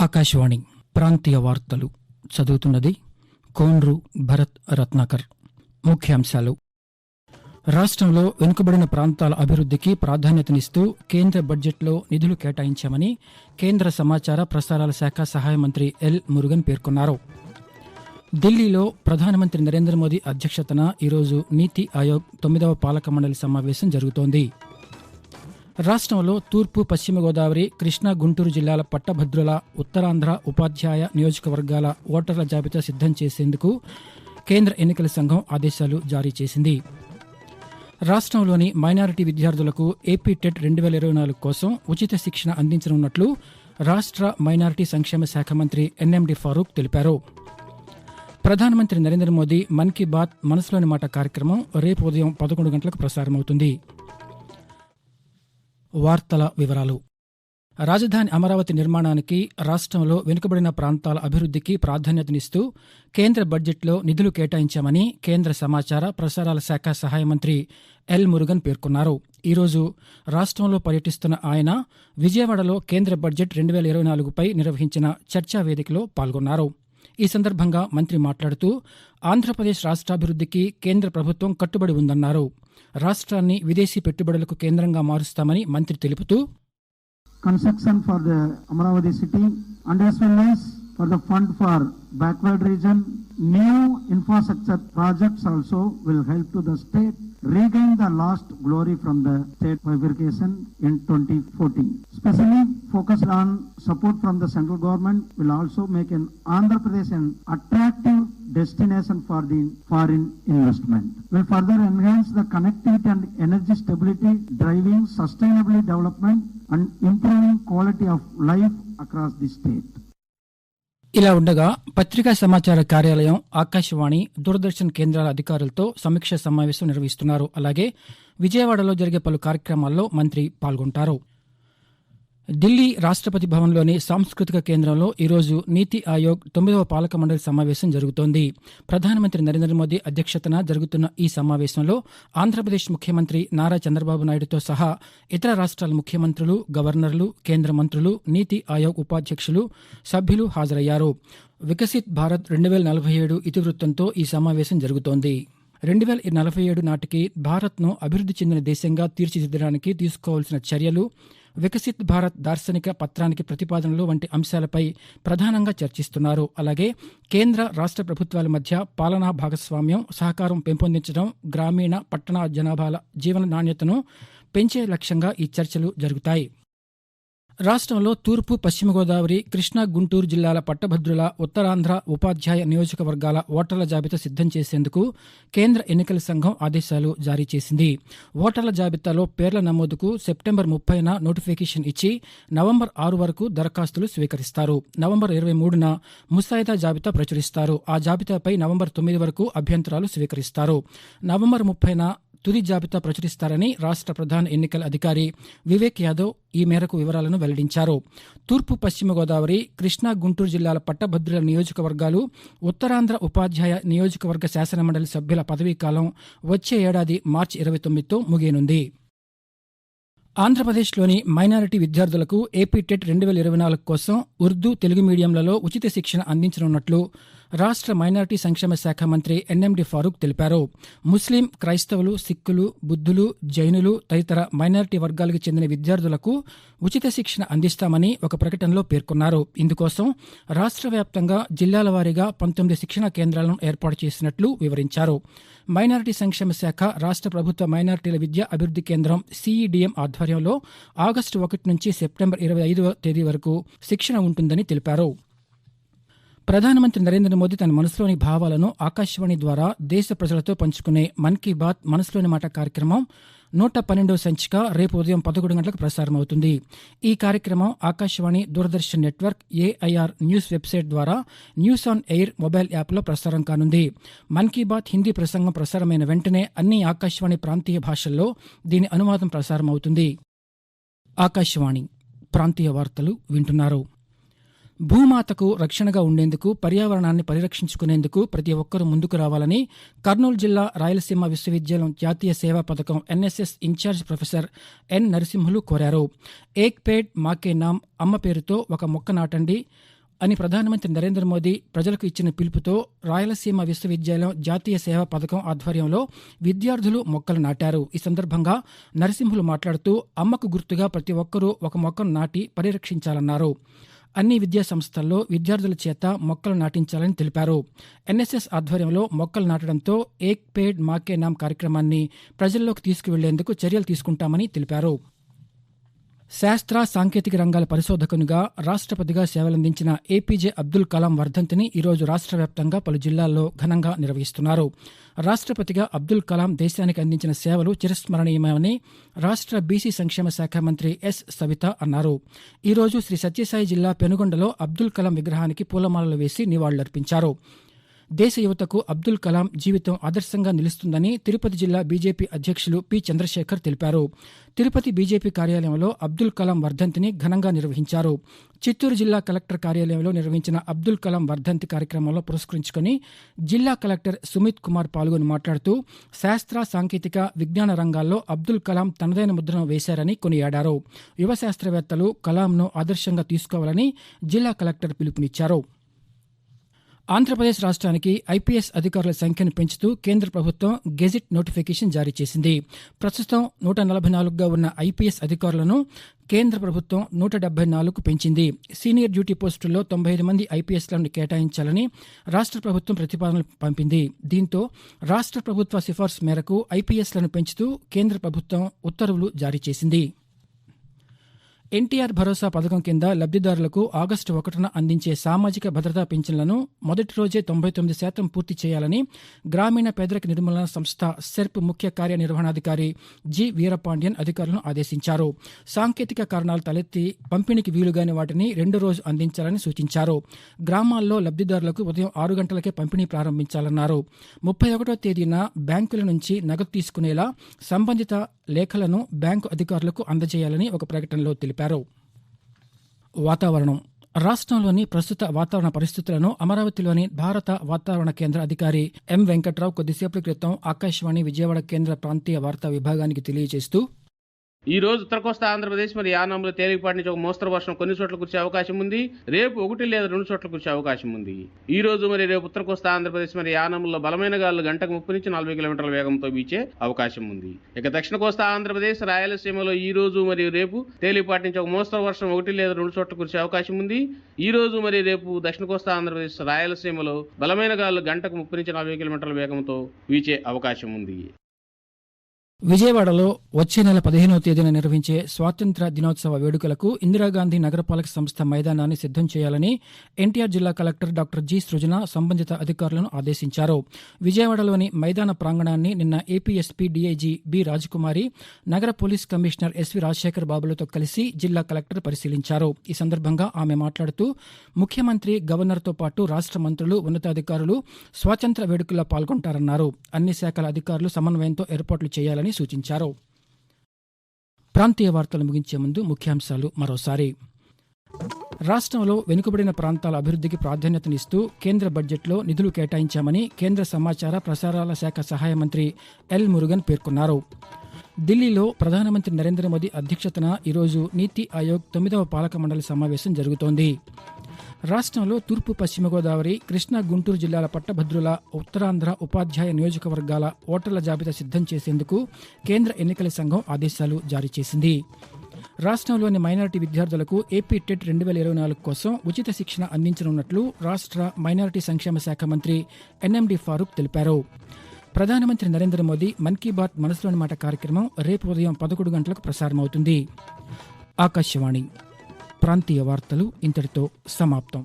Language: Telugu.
ఆకాశవాణి ప్రాంతీయ వార్తలు చదువుతున్నది కోండ్రు భరత్ రత్నాకర్. ముఖ్యాంశాలు: రాష్ట్రంలో వెనుకబడిన ప్రాంతాల అభివృద్ధికి ప్రాధాన్యతనిస్తూ కేంద్ర బడ్జెట్లో నిధులు కేటాయించామని కేంద్ర సమాచార ప్రసారాల శాఖ సహాయ మంత్రి ఎల్ మురుగన్ పేర్కొన్నారు. ఢిల్లీలో ప్రధానమంత్రి నరేంద్ర మోదీ అధ్యక్షతన ఈరోజు నీతి ఆయోగ్ 9వ పాలక మండలి సమావేశం జరుగుతోంది. రాష్ట్రంలో తూర్పు, పశ్చిమ గోదావరి, కృష్ణా, గుంటూరు జిల్లాల పట్టభద్రుల, ఉత్తరాంధ్ర ఉపాధ్యాయ నియోజకవర్గాల ఓటర్ల జాబితా సిద్ధం చేసేందుకు కేంద్ర ఎన్నికల సంఘం ఆదేశాలు జారీ చేసింది. రాష్ట్రంలోని మైనారిటీ విద్యార్థులకు ఏపీ టెట్ 2024 కోసం ఉచిత శిక్షణ అందించనున్నట్లు రాష్ట్ర మైనారిటీ సంక్షేమ శాఖ మంత్రి ఎన్ఎండి ఫారూక్ తెలిపారు. ప్రధానమంత్రి నరేంద్ర మోదీ మన్ కీ బాత్ మనసులోని మాట కార్యక్రమం రేపు ఉదయం 11 గంటలకు ప్రసారమవుతుంది. వార్తల వివరాలు: రాజధాని అమరావతి నిర్మాణానికి రాష్ట్రంలో వెనుకబడిన ప్రాంతాల అభివృద్ధికి ప్రాధాన్యతనిస్తూ కేంద్ర బడ్జెట్లో నిధులు కేటాయించామని కేంద్ర సమాచార ప్రసారాల శాఖ సహాయ మంత్రి ఎల్ మురుగన్ పేర్కొన్నారు. ఈరోజు రాష్ట్రంలో పర్యటిస్తున్న ఆయన విజయవాడలో కేంద్ర బడ్జెట్ 2024పై నిర్వహించిన చర్చా వేదికలో పాల్గొన్నారు. ఈ సందర్భంగా మంత్రి మాట్లాడుతూ ఆంధ్రప్రదేశ్ రాష్ట్రాభివృద్ధికి కేంద్ర ప్రభుత్వం కట్టుబడి ఉందన్నారు. రాష్ట్రాన్ని విదేశీ పెట్టుబడులకు కేంద్రంగా మారుస్తామని మంత్రి తెలుపుతూ, construction for the Amaravati city and as well as for the fund for backward region, new infrastructure projects also will help to the state regain the lost glory from the state bifurcation in 2014. Especially focused on support from the central government will also make an Andhra Pradesh an attractive destination for the foreign investment. Will further enhance the connectivity and energy stability, driving sustainable development and improving quality of life across the state. ఇలా ఉండగా పత్రికా సమాచార కార్యాలయం, ఆకాశవాణి, దూరదర్శన్ కేంద్రాల అధికారులతో సమీక్ష సమావేశం నిర్వహిస్తున్నారు. అలాగే విజయవాడలో జరిగే పలు కార్యక్రమాల్లో మంత్రి పాల్గొంటారు. ఢిల్లీ రాష్ట్రపతి భవన్లోని సాంస్కృతిక కేంద్రంలో ఈరోజు నీతి ఆయోగ్ 9వ పాలక మండలి సమావేశం జరుగుతోంది. ప్రధానమంత్రి నరేంద్ర మోదీ అధ్యక్షతన జరుగుతున్న ఈ సమావేశంలో ఆంధ్రప్రదేశ్ ముఖ్యమంత్రి నారా చంద్రబాబు నాయుడుతో సహా ఇతర రాష్ట్రాల ముఖ్యమంత్రులు, గవర్నర్లు, కేంద్ర మంత్రులు, నీతి ఆయోగ్ ఉపాధ్యక్షులు, సభ్యులు హాజరయ్యారు. వికసిత్ భారత్ 2047 ఇతివృత్తంతో ఈ సమావేశం జరుగుతోంది. 2047 నాటికి భారత్ను అభివృద్ధి చెందిన దేశంగా తీర్చిదిద్దడానికి తీసుకోవాల్సిన చర్యలు, వికసిత్ భారత్ దార్శనిక పత్రానికి ప్రతిపాదనలు వంటి అంశాలపై ప్రధానంగా చర్చిస్తున్నారు. అలాగే కేంద్ర, రాష్ట్ర ప్రభుత్వాల మధ్య పాలనా భాగస్వామ్యం, సహకారం పెంపొందించడం, గ్రామీణ, పట్టణ జనాభాల జీవన నాణ్యతను పెంచే లక్ష్యంగా ఈ చర్చలు జరుగుతాయి. రాష్ట్రంలో తూర్పు, పశ్చిమ గోదావరి, కృష్ణా, గుంటూరు జిల్లాల పట్టభద్రుల, ఉత్తరాంధ్ర ఉపాధ్యాయ నియోజకవర్గాల ఓటర్ల జాబితా సిద్ధం చేసేందుకు కేంద్ర ఎన్నికల సంఘం ఆదేశాలు జారీ చేసింది. ఓటర్ల జాబితాలో పేర్ల నమోదుకు సెప్టెంబర్ 30న నోటిఫికేషన్ ఇచ్చి నవంబర్ 6 వరకు దరఖాస్తులు స్వీకరిస్తారు. నవంబర్ 23న ముసాయిదా జాబితా ప్రచురిస్తారు. ఆ జాబితాపై నవంబర్ 9 వరకు అభ్యంతరాలు స్వీకరిస్తారు. నవంబర్ 30న తుది జాబితా ప్రచురిస్తారని రాష్ట్ర ప్రధాన ఎన్నికల అధికారి వివేక్ యాదవ్ ఈ మేరకు వివరాలను వెల్లడించారు. తూర్పు, పశ్చిమ గోదావరి, కృష్ణా, గుంటూరు జిల్లాల పట్టభద్రుల నియోజకవర్గాలు, ఉత్తరాంధ్ర ఉపాధ్యాయ నియోజకవర్గ శాసనమండలి సభ్యుల పదవీకాలం వచ్చే ఏడాది మార్చి 29తో ముగియనుంది. ఆంధ్రప్రదేశ్లోని మైనారిటీ విద్యార్థులకు ఏపీ టెట్ 2024 కోసం ఉర్దూ, తెలుగు మీడియంలలో ఉచిత శిక్షణ అందించనున్నట్లు రాష్ట్ర మైనారిటీ సంక్షేమ శాఖ మంత్రి ఎన్ఎండి ఫారూక్ తెలిపారు. ముస్లిం, క్రైస్తవులు, సిక్కులు, బుద్ధులు, జైనులు తదితర మైనారిటీ వర్గాలకు చెందిన విద్యార్థులకు ఉచిత శిక్షణ అందిస్తామని ఒక ప్రకటనలో పేర్కొన్నారు. ఇందుకోసం రాష్ట్ర వ్యాప్తంగా జిల్లాల వారీగా 19 శిక్షణా కేంద్రాలను ఏర్పాటు చేసినట్లు వివరించారు. మైనారిటీ సంక్షేమ శాఖ, రాష్ట్ర ప్రభుత్వ మైనారిటీల విద్యా అభివృద్ధి కేంద్రం సిఈడిఎం ఆధ్వర్యంలో ఆగస్టు 1 నుంచి సెప్టెంబర్ 25వ తేదీ వరకు శిక్షణ ఉంటుందని తెలిపారు. ప్రధానమంత్రి నరేంద్ర మోదీ తన మనసులోని భావాలను ఆకాశవాణి ద్వారా దేశ ప్రజలతో పంచుకునే మన్ కీ బాత్ మనసులోని మాట కార్యక్రమం 112వ సంచిక రేపు ఉదయం 11 గంటలకు ప్రసారమవుతుంది. ఈ కార్యక్రమం Akashvani, Doordarshan network, AIR news website ద్వారా న్యూస్ ఆన్ ఎయిర్ మొబైల్ యాప్లో ప్రసారం కానుంది. మన్ కీ బాత్ హిందీ ప్రసంగం ప్రసారమైన వెంటనే అన్ని ఆకాశవాణి ప్రాంతీయ భాషల్లో దీని అనువాదం ప్రసారమవుతుంది. ఆకాశవాణి ప్రాంతీయ వార్తలు వింటున్నారు. భూమాతకు రక్షణగా ఉండేందుకు, పర్యావరణాన్ని పరిరక్షించుకునేందుకు ప్రతి ఒక్కరూ ముందుకు రావాలని కర్నూలు జిల్లా రాయలసీమ విశ్వవిద్యాలయం జాతీయ సేవా పథకం NSS incharge professor N Narasimhulu కోరారు. ఏక్ పేడ్ మాకే నామ్, అమ్మ పేరుతో ఒక మొక్క నాటండి అని ప్రధానమంత్రి నరేంద్ర మోదీ ప్రజలకు ఇచ్చిన పిలుపుతో రాయలసీమ విశ్వవిద్యాలయం జాతీయ సేవా పథకం ఆధ్వర్యంలో విద్యార్థులు మొక్కలు నాటారు. ఈ సందర్భంగా నరసింహులు మాట్లాడుతూ అమ్మకు గుర్తుగా ప్రతి ఒక్కరూ ఒక మొక్కను నాటి పరిరక్షించాలన్నారు. అన్ని విద్యా సంస్థల్లో విద్యార్థుల చేత మొక్కలు నాటించాలని తెలిపారు. ఎన్ఎస్ఎస్ ఆధ్వర్యంలో మొక్కలు నాటడంతో ఏక్ పేడ్ మాకే నామ్ కార్యక్రమాన్ని ప్రజల్లోకి తీసుకువెళ్లేందుకు చర్యలు తీసుకుంటామని తెలిపారు. శాస్త్ర సాంకేతిక రంగాల పరిశోధకునిగా రాష్ట్రపతిగా సేవలందించిన ఏపీజే అబ్దుల్ కలాం వర్ధంతిని ఈరోజు రాష్ట్ర వ్యాప్తంగా పలు జిల్లాల్లో ఘనంగా నిర్వహిస్తున్నారు. రాష్ట్రపతిగా అబ్దుల్ కలాం దేశానికి అందించిన సేవలు చిరస్మరణీయమని రాష్ట్ర బీసీ సంక్షేమ శాఖ మంత్రి ఎస్ సవిత అన్నారు. ఈరోజు శ్రీ సత్యసాయి జిల్లా పెనుగొండలో అబ్దుల్ కలాం విగ్రహానికి పూలమాలలు వేసి నివాళులర్పించారు. దేశ యువతకు అబ్దుల్ కలాం జీవితం ఆదర్శంగా నిలుస్తుందని తిరుపతి జిల్లా బీజేపీ అధ్యక్షులు పి చంద్రశేఖర్ తెలిపారు. తిరుపతి బీజేపీ కార్యాలయంలో అబ్దుల్ కలాం వర్ధంతిని ఘనంగా నిర్వహించారు. చిత్తూరు జిల్లా కలెక్టర్ కార్యాలయంలో నిర్వహించిన అబ్దుల్ కలాం వర్ధంతి కార్యక్రమంలో పురస్కరించుకుని జిల్లా కలెక్టర్ సుమిత్ కుమార్ పాల్గొని మాట్లాడుతూ శాస్త్ర సాంకేతిక విజ్ఞాన రంగాల్లో అబ్దుల్ కలాం తనదైన ముద్రను వేశారని కొనియాడారు. యువ శాస్త్రవేత్తలు కలాంను ఆదర్శంగా తీసుకోవాలని జిల్లా కలెక్టర్ పిలుపునిచ్చారు. ఆంధ్రప్రదేశ్ రాష్ట్రానికి ఐపీఎస్ అధికారుల సంఖ్యను పెంచుతూ కేంద్ర ప్రభుత్వం గెజిట్ నోటిఫికేషన్ జారీ చేసింది. ప్రస్తుతం 144గా ఉన్న ఐపీఎస్ అధికారులను కేంద్ర ప్రభుత్వం 174కు పెంచింది. సీనియర్ డ్యూటీ పోస్టుల్లో 95 మంది ఐపీఎస్లను కేటాయించాలని రాష్ట్ర ప్రభుత్వం ప్రతిపాదనలు పంపింది. దీంతో రాష్ట్ర ప్రభుత్వ సిఫార్సు మేరకు ఐపీఎస్లను పెంచుతూ కేంద్ర ప్రభుత్వం ఉత్తర్వులు జారీ చేసింది. ఎన్టీఆర్ భరోసా పథకం కింద లబ్దిదారులకు ఆగస్టు 1న అందించే సామాజిక భద్రతా పింఛన్లను మొదటి రోజే 99% పూర్తి చేయాలని గ్రామీణ పేదరిక నిర్మూలన సంస్థ సెర్ప్ ముఖ్య కార్యనిర్వహణాధికారి జి వీరపాండ్యన్ అధికారులను ఆదేశించారు. సాంకేతిక కారణాలు తలెత్తి పంపిణీకి వీలుగాని వాటిని రెండో రోజు అందించాలని సూచించారు. గ్రామాల్లో లబ్దిదారులకు ఉదయం 6 గంటలకే పంపిణీ ప్రారంభించాలన్నారు. 31వ తేదీన బ్యాంకుల నుంచి నగదు తీసుకునేలా సంబంధిత లేఖలను బ్యాంకు అధికారులకు అందజేయాలని ఒక ప్రకటనలో తెలిపారు. వాతావరణం. రాష్ట్రంలోని ప్రస్తుత వాతావరణ పరిస్థితులను అమరావతిలోని భారత వాతావరణ కేంద్ర అధికారి ఎం వెంకట్రావు కొద్దిసేపటి క్రితం ఆకాశవాణి విజయవాడ కేంద్ర ప్రాంతీయ వార్తా విభాగానికి తెలియజేస్తూ, ఈ రోజు ఉత్తర కోస్తా ఆంధ్రప్రదేశ్ మరియు యానాంలో తేలికపాటి నుంచి ఒక మోస్తరు వర్షం కొన్ని చోట్ల కురిసే అవకాశం ఉంది. రేపు 1 లేదా 2 చోట్ల కురిసే అవకాశం ఉంది. ఈ రోజు మరియు రేపు ఉత్తర కోస్తా ఆంధ్రప్రదేశ్ మరియు యానాంలో బలమైన గాలులు గంటకు 30 నుంచి 40 కిలోమీటర్ల వేగంతో వీచే అవకాశం ఉంది. ఇక దక్షిణ కోస్తా ఆంధ్రప్రదేశ్ రాయలసీమలో ఈ రోజు మరియు రేపు తేలికపాటి నుంచి ఒక మోస్తరు వర్షం 1 లేదా 2 చోట్ల కురిసే అవకాశం ఉంది. ఈ రోజు మరియు రేపు దక్షిణ కోస్తా ఆంధ్రప్రదేశ్ రాయలసీమలో బలమైన గాలులు గంటకు 30 నుంచి 40 కిలోమీటర్ల వేగంతో వీచే అవకాశం ఉంది. విజయవాడలో వచ్చే నెల 15వ తేదీన నిర్వహించే స్వాతంత్ర్య దినోత్సవ వేడుకలకు ఇందిరాగాంధీ నగరపాలక సంస్థ మైదానాన్ని సిద్దం చేయాలని ఎన్టీఆర్ జిల్లా కలెక్టర్ డాక్టర్ జి సృజన సంబంధిత అధికారులను ఆదేశించారు. విజయవాడలోని మైదాన ప్రాంగణాన్ని నిన్న ఏపీఎస్పీ డీఐజీ బి రాజకుమారి, నగర పోలీస్ కమిషనర్ ఎస్వి రాజశేఖర్ బాబులతో కలిసి జిల్లా కలెక్టర్ పరిశీలించారు. ఈ సందర్భంగా ఆమె మాట్లాడుతూ ముఖ్యమంత్రి, గవర్నర్తో పాటు రాష్ట్ర మంత్రులు, ఉన్నతాధికారులు స్వాతంత్ర్య వేడుకల్లో పాల్గొంటారన్నారు. అన్ని శాఖల అధికారులు సమన్వయంతో ఏర్పాట్లు చేయాలని సూచించారు. ప్రాంతీయ వార్తలు ముగించే ముందు ముఖ్యాంశాలు మరోసారి. రాష్ట్రంలో వెనుకబడిన ప్రాంతాల అభివృద్ధికి ప్రాధాన్యతనిస్తూ కేంద్ర బడ్జెట్లో నిధులు కేటాయించామని కేంద్ర సమాచార ప్రసారాల శాఖ సహాయ మంత్రి ఎల్ మురుగన్ పేర్కొన్నారు. ఢిల్లీలో ప్రధానమంత్రి నరేంద్ర మోదీ అధ్యక్షతన ఈరోజు నీతి ఆయోగ్ 9వ పాలక మండలి సమావేశం జరుగుతోంది. రాష్ట్రంలో తూర్పు, పశ్చిమ గోదావరి, కృష్ణా, గుంటూరు జిల్లాల పట్టభద్రుల, ఉత్తరాంధ్ర ఉపాధ్యాయ నియోజకవర్గాల ఓటర్ల జాబితా సిద్దం చేసేందుకు కేంద్ర ఎన్నికల సంఘం ఆదేశాలు జారీ చేసింది. రాష్ట్రంలోని మైనారిటీ విద్యార్థులకు ఏపీ టెట్ 2024 కోసం ఉచిత శిక్షణ అందించనున్నట్లు రాష్ట్ర మైనారిటీ సంక్షేమ శాఖ మంత్రి ఎన్ఎండి ఫారూక్ తెలిపారు. ప్రధానమంత్రి నరేంద్ర మోదీ మన్ కీ బాత్ మనసులోని మాట కార్యక్రమం రేపు ఉదయం 11 గంటలకు ప్రసారమవుతుంది. ఆకాశవాణి ప్రాంతీయ వార్తలు ఇంతటితో సమాప్తం.